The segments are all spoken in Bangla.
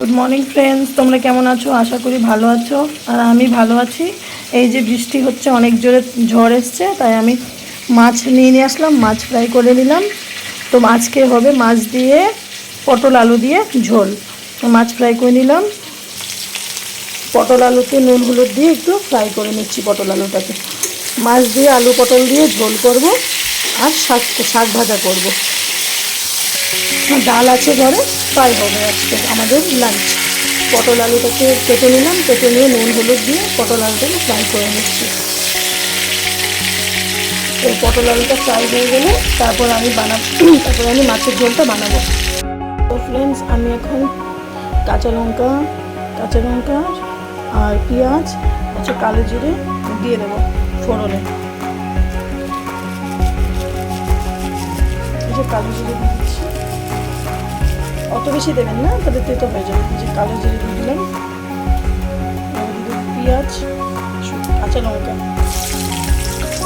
গুড মর্নিং ফ্রেন্ডস, তোমরা কেমন আছো? আশা করি ভালো আছো, আর আমি ভালো আছি। এই যে বৃষ্টি হচ্ছে, অনেক জোরে ঝড় এসছে, তাই আমি মাছ নিয়ে আসলাম, মাছ ফ্রাই করে নিলাম। তো আজকে হবে মাছ দিয়ে পটল আলু দিয়ে ঝোল। মাছ ফ্রাই করে নিলাম, পটল আলুতে নুন হলুদ দিয়ে একটু ফ্রাই করে নিচ্ছি পটল আলুটাকে। মাছ দিয়ে আলু পটল দিয়ে ঝোল করব, আর শাক ভাজা করব। ডাল আছে ঘরে, ফ্রাই হবে আজকে আমাদের লাঞ্চ। পটল আলুটাকে কেটে নিলাম, কেটে নিয়ে নুন হলুদ দিয়ে পটল আলুটাকে ফ্রাই করে নিচ্ছি। এই পটল আলুটা ফ্রাই হয়ে গেলে তারপর আমি মাছের ঝোলটা বানাবো। তো ফ্রেন্ডস, আমি এখন কাঁচা লঙ্কা আর পেঁয়াজ কালো জিরে দিয়ে দেবো ফোড়নে। এই যে কালো জিরে দিয়ে দিচ্ছি, অত বেশি দেবেন না, তাহলে তেতো হয়ে যাবে। যে কালো জিরে দিয়ে দিলাম, পেঁয়াজ, কাঁচা লঙ্কা,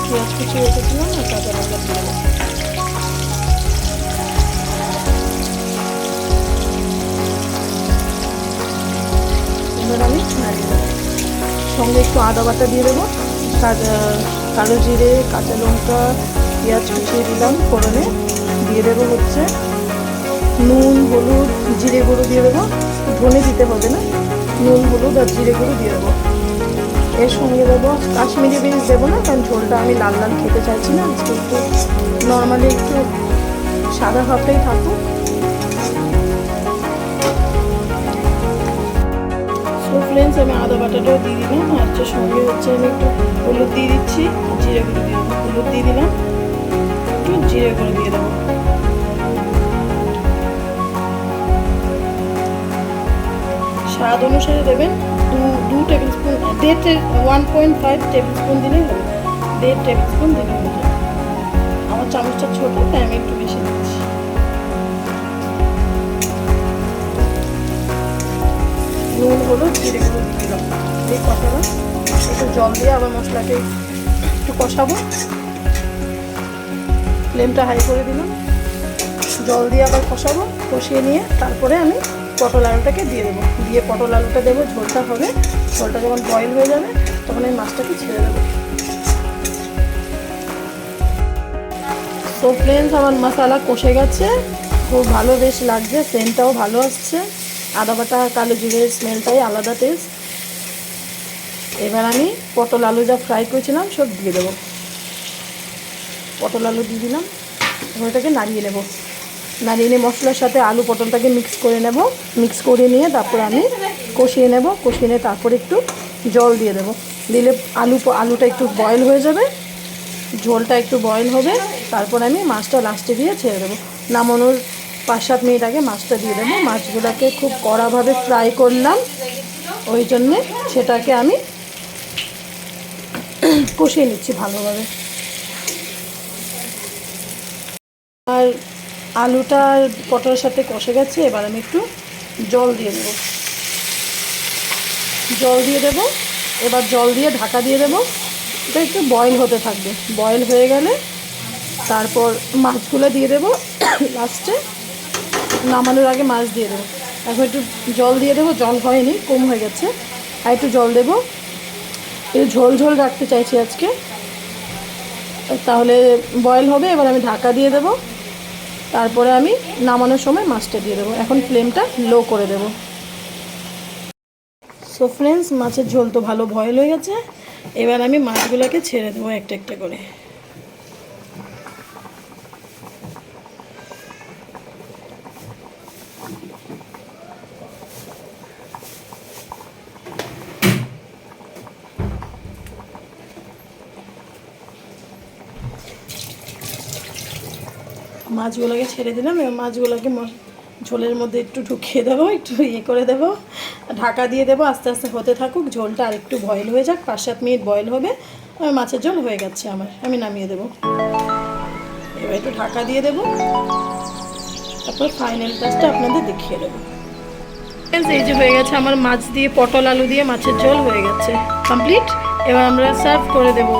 পেঁয়াজ কুচি রেখেছিলাম, আর কাঁচা লঙ্কা দিয়ে দেবো। এবার আমি নাড়িয়ে দেবো, সঙ্গে একটু আদা বাটা দিয়ে দেবো। কালো জিরে, কাঁচা লঙ্কা, পেঁয়াজ কুচিয়ে দিলাম ফোড়নে। দিয়ে দেবো হচ্ছে নুন হলুদ, জিরে গুঁড়ো দিয়ে দেবো। ধনে দিতে হবে না, নুন হলুদ আর জিরে গুঁড়ো দিয়ে দেবো। এর সঙ্গে দেবো কাশ্মীরি মির্চ, দেবো না, কারণ ঝোলটা আমি লাল লাল খেতে চাইছি না আজকে, একটু নর্মালি একটু সাদা ভাবটাই থাকুক। সো ফ্রেন্ডস, আমি আদা বাটাটাও দিয়ে দিলাম, আর সঙ্গে হচ্ছে আমি একটু হলুদ দিয়ে দিচ্ছি, জিরে গুঁড়ো দিয়ে দেবো। হলুদ দিয়ে দিলাম, একটু জিরে গুঁড়ো দিয়ে দেবো। স্বাদ অনুসারে দেবেন, 2 টেবিল স্পুন, 1.5 টেবিল স্পুন দিলেই হবে, 1.5 টেবিল স্পুন দিলে হয়ে যাবে। আমার চামচটা ছোটো, তাই আমি একটু বেশি দিচ্ছি। নুন হলুদ জিরে গুঁড়ো দিয়ে দিলাম, দিয়ে কষাবো। একটু জল দিয়ে আবার মশলাকে একটু কষাবো। ফ্লেমটা হাই করে দিলাম, জল দিয়ে আবার কষাবো। কষিয়ে নিয়ে তারপরে আমি পটল আলুটাকে দিয়ে দেবো। দিয়ে পটল আলুটা দেবো, ঝোলটা হবে। ঝোলটা যখন বয়েল হয়ে যাবে, তখন আমি মাছটাকে ছেড়ে দেবো। তো ফ্রেন্ডস, আমার মশলা কষে গেছে, খুব ভালো বেশ লাগছে, সেন্টটাও ভালো আসছে। আদা বাটা কালো জিরের স্মেলটাই আলাদা টেস্ট। এবার আমি পটল আলু যা ফ্রাই করেছিলাম সব দিয়ে দেবো। পটল আলু দিয়ে দিলাম, ওটাকে নাড়িয়ে নেব। নাড়িয়ে নিয়ে মশলার সাথে আলু পটলটাকে মিক্স করে নেব। মিক্স করে নিয়ে তারপর আমি কষিয়ে নেব। কষিয়ে নিয়ে তারপর একটু জল দিয়ে দেবো। দিলে আলুটা একটু বয়েল হয়ে যাবে, ঝোলটা একটু বয়েল হবে। তারপর আমি মাছটা লাস্টে দিয়ে ছেড়ে দেবো। নামানোর 5-7 মিনিট আগে মাছটা দিয়ে দেবো। মাছগুলোকে খুব কড়াভাবে ফ্রাই করলাম, ওই জন্যে সেটাকে আমি কষিয়ে নিচ্ছি ভালোভাবে। আর আলুটা পটলের সাথে কষে গেছে, এবার আমি একটু জল দিয়ে দেবো। এবার জল দিয়ে ঢাকা দিয়ে দেবো। এটা একটু বয়েল হতে থাকবে। বয়েল হয়ে গেলে তারপর মাছগুলো দিয়ে দেবো লাস্টে, নামানোর আগে মাছ দিয়ে দেবো। এখন একটু জল দিয়ে দেবো, জল হয়নি, কম হয়ে গেছে, আর একটু জল দেবো। একটু ঝোল ঝোল রাখতে চাইছি আজকে, তাহলে বয়েল হবে। এবার আমি ঢাকা দিয়ে দেবো, তারপরে আমি নামানোর সময় মাছটা দিয়ে দেবো। এখন ফ্লেমটা লো করে দেবো। সো ফ্রেন্ডস, মাছের ঝোল তো ভালো বয়েল হয়ে গেছে। এবার আমি মাছগুলোকে ছেড়ে দেবো একটা একটা করে। মাছগুলোকে ছেড়ে দিলাম। এবার মাছগুলোকে ঝোলের মধ্যে একটু ঢুকিয়ে দেবো, একটু করে দেবো, ঢাকা দিয়ে দেবো। আস্তে আস্তে হতে থাকুক, ঝোলটা আর একটু বয়েল হয়ে যাক, 5-7 মিনিট বয়েল হবে। মাছের ঝোল হয়ে গেছে আমার, আমি নামিয়ে দেবো। এবার একটু ঢাকা দিয়ে দেবো, তারপর ফাইনাল টাচটা আপনাদের দেখিয়ে দেবো। এই যে হয়ে গেছে আমার মাছ দিয়ে পটল আলু দিয়ে মাছের ঝোল হয়ে গেছে, কমপ্লিট। এবার আমরা সার্ভ করে দেবো।